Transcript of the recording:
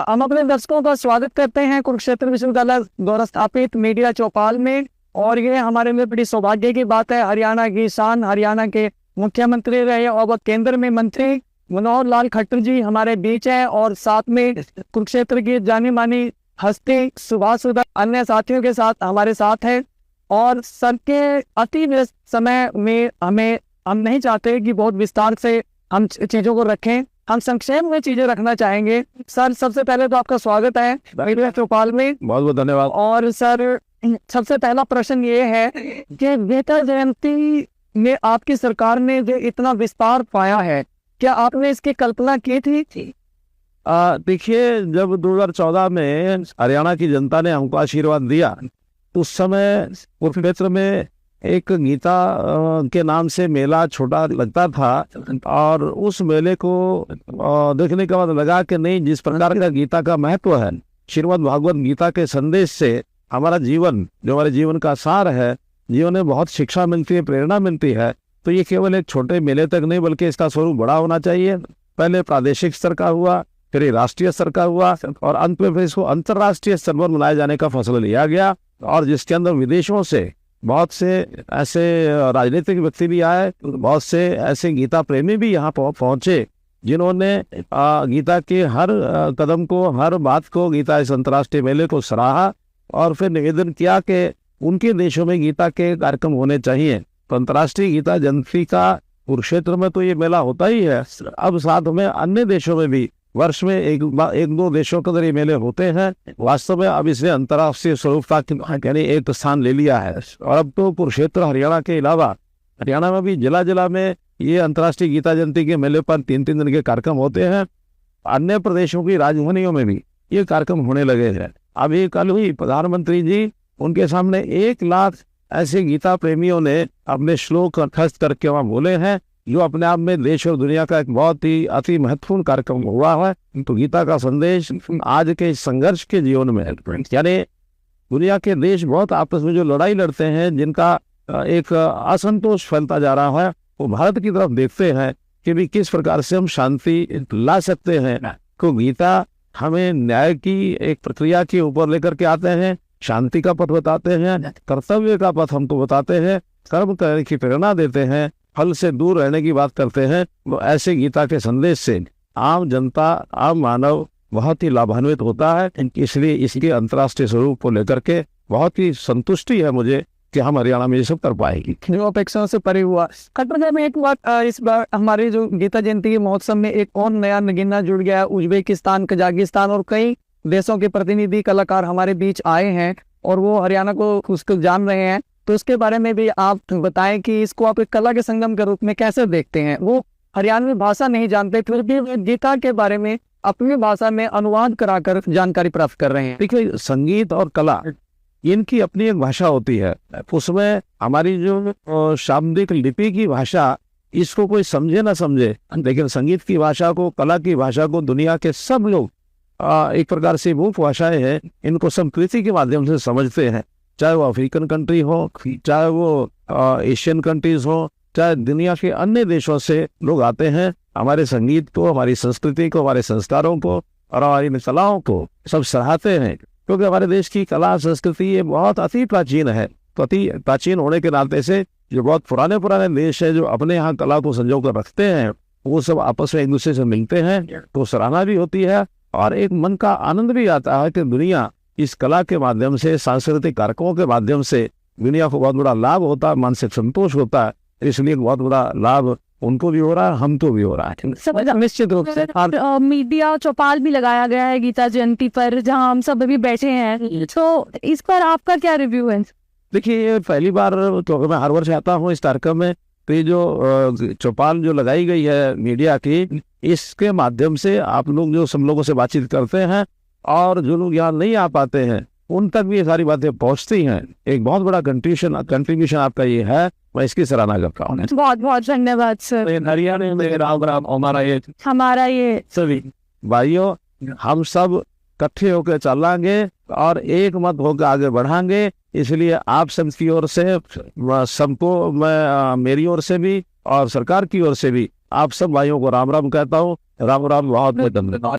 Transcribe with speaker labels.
Speaker 1: हम अपने दर्शकों का स्वागत करते हैं कुरुक्षेत्र विश्वविद्यालय द्वारा स्थापित मीडिया चौपाल में। और ये हमारे लिए बड़ी सौभाग्य की बात है, हरियाणा की शान, हरियाणा के मुख्यमंत्री रहे और केंद्र में मंत्री मनोहर लाल खट्टर जी हमारे बीच है, और साथ में कुरुक्षेत्र की जानी मानी हस्ती सुभाष सुधा अन्य साथियों के साथ हमारे साथ है। और सर के अति व्यस्त समय में हम नहीं चाहते कि बहुत विस्तार से हम चीजों को रखें, हम संक्षेप में चीजें रखना चाहेंगे। सर, सबसे पहले तो आपका स्वागत है मीडिया चौपाल में।
Speaker 2: बहुत बहुत धन्यवाद।
Speaker 1: और सर, सबसे पहला प्रश्न ये है कि गीता जयंती में आपकी सरकार ने जो इतना विस्तार पाया है, क्या आपने इसकी कल्पना की थी?
Speaker 2: देखिए, जब 2014 में हरियाणा की जनता ने हमको आशीर्वाद दिया, उस समय कुरुक्षेत्र में एक गीता के नाम से मेला छोटा लगता था, और उस मेले को देखने के बाद लगा कि नहीं, जिस प्रकार का गीता का महत्व है, श्रीमद् भागवत गीता के संदेश से हमारा जीवन, जो हमारे जीवन का सार है, जीवन में बहुत शिक्षा मिलती है, प्रेरणा मिलती है। तो ये केवल एक छोटे मेले तक नहीं, बल्कि इसका स्वरूप बड़ा होना चाहिए। पहले प्रादेशिक स्तर का हुआ, फिर ये राष्ट्रीय स्तर का हुआ, और अंत में फिर इसको अंतर्राष्ट्रीय स्तर पर मनाए जाने का फैसला लिया गया, और जिसके अंदर विदेशों से बहुत से ऐसे राजनीतिक व्यक्ति भी आए, बहुत से ऐसे गीता प्रेमी भी यहाँ पहुंचे, जिन्होंने गीता के हर कदम को, हर बात को, गीता इस अंतर्राष्ट्रीय मेले को सराहा, और फिर निवेदन किया कि उनके देशों में गीता के कार्यक्रम होने चाहिए। तो अंतर्राष्ट्रीय गीता जयंती का कुरुक्षेत्र में तो ये मेला होता ही है, अब साथ में अन्य देशों में भी वर्ष में एक दो देशों के अंदर ये मेले होते हैं। वास्तव में अब इसने अंतर्राष्ट्रीय स्वरूप यानी एक स्थान ले लिया है, और अब तो कुरुक्षेत्र हरियाणा के अलावा हरियाणा में भी जिला जिला में ये अंतर्राष्ट्रीय गीता जयंती के मेले पर 3-3 दिन के कार्यक्रम होते हैं। अन्य प्रदेशों की राजधानियों में भी ये कार्यक्रम होने लगे हैं। अभी कल हुई प्रधानमंत्री जी, उनके सामने 1 लाख ऐसे गीता प्रेमियों ने अपने श्लोक खर्च करके वहाँ बोले हैं, जो अपने आप में देश और दुनिया का एक बहुत ही अति महत्वपूर्ण कार्यक्रम हुआ है। तो गीता का संदेश आज के संघर्ष के जीवन में, यानी दुनिया के देश बहुत आपस में जो लड़ाई लड़ते हैं, जिनका एक असंतोष फैलता जा रहा है, वो भारत की तरफ देखते हैं कि भी किस प्रकार से हम शांति ला सकते हैं। तो गीता हमें न्याय की एक प्रक्रिया के ऊपर लेकर के आते हैं, शांति का पथ बताते हैं, कर्तव्य का पथ हमको बताते हैं, कर्म करने की प्रेरणा देते हैं, फल से दूर रहने की बात करते हैं। तो ऐसे गीता के संदेश से आम जनता, आम मानव बहुत ही लाभान्वित होता है। इसलिए इसके अंतर्राष्ट्रीय स्वरूप को लेकर के बहुत ही संतुष्टि है मुझे कि हम हरियाणा में ये सब कर पाएगी,
Speaker 1: जो अपेक्षाओं से परे हुआ। खट्टर में एक बात, इस बार हमारे जो गीता जयंती के महोत्सव में एक और नया नगीना जुड़ गया है। उज्बेकिस्तान, कजाकिस्तान और कई देशों के प्रतिनिधि कलाकार हमारे बीच आए हैं, और वो हरियाणा को उसको जान रहे हैं। तो इसके बारे में भी आप बताएं कि इसको आप एक कला के संगम के रूप में कैसे देखते हैं। वो हरियाणवी भाषा नहीं जानते, फिर भी गीता के बारे में अपनी भाषा में अनुवाद कराकर जानकारी प्राप्त कर रहे हैं।
Speaker 2: देखिए, संगीत और कला इनकी अपनी एक भाषा होती है। उसमें हमारी जो शाब्दिक लिपि की भाषा, इसको कोई समझे ना समझे, लेकिन संगीत की भाषा को, कला की भाषा को दुनिया के सब लोग एक प्रकार से मूक भाषाएं हैं, इनको संस्कृति के माध्यम से समझते हैं। चाहे वो अफ्रीकन कंट्री हो, चाहे वो एशियन कंट्रीज हो, चाहे दुनिया के अन्य देशों से लोग आते हैं, हमारे संगीत को, हमारी संस्कृति को, हमारे संस्कारों को और हमारी कलाओं को सब सराहते हैं। क्योंकि हमारे देश की कला संस्कृति ये बहुत अति प्राचीन है। तो अति प्राचीन होने के नाते से जो बहुत पुराने देश है, जो अपने यहाँ कला को संजो कर रखते हैं, वो सब आपस में एक दूसरे से मिलते हैं, तो सराहना भी होती है, और एक मन का आनंद भी आता है कि दुनिया इस कला के माध्यम से, सांस्कृतिक कार्यक्रमों के माध्यम से दुनिया को बहुत बड़ा लाभ होता है, मानसिक संतोष होता है। इसलिए बहुत बड़ा लाभ उनको भी हो रहा है, हमको भी हो रहा है।
Speaker 1: निश्चित रूप से
Speaker 3: मीडिया चौपाल भी लगाया गया है गीता जयंती पर, जहां हम सब अभी बैठे हैं, तो इस पर आपका क्या रिव्यू है?
Speaker 2: देखिए, ये पहली बार, क्योंकि मैं हर वर्ष आता हूँ इस कार्यक्रम में, तो ये जो चौपाल जो लगाई गई है मीडिया की, इसके माध्यम से आप लोग जो सब लोगों से बातचीत करते हैं, और जो लोग यहाँ नहीं आ पाते हैं, उन तक भी ये सारी बातें पहुँचती हैं। एक बहुत बड़ा कंट्रीब्यूशन आपका ये है, मैं इसकी सराहना करता हूँ।
Speaker 3: बहुत बहुत धन्यवाद सर।
Speaker 2: हरियाणा में राम राम, हमारा ये सभी भाइयों, हम सब इकट्ठे होकर चलेंगे और एक मत होकर आगे बढ़ाएंगे। इसलिए आप सबकी ओर से, सबको मैं, मेरी ओर से भी और सरकार की ओर से भी आप सब भाइयों को राम राम कहता हूँ। राम राम, बहुत बहुत धन्यवाद।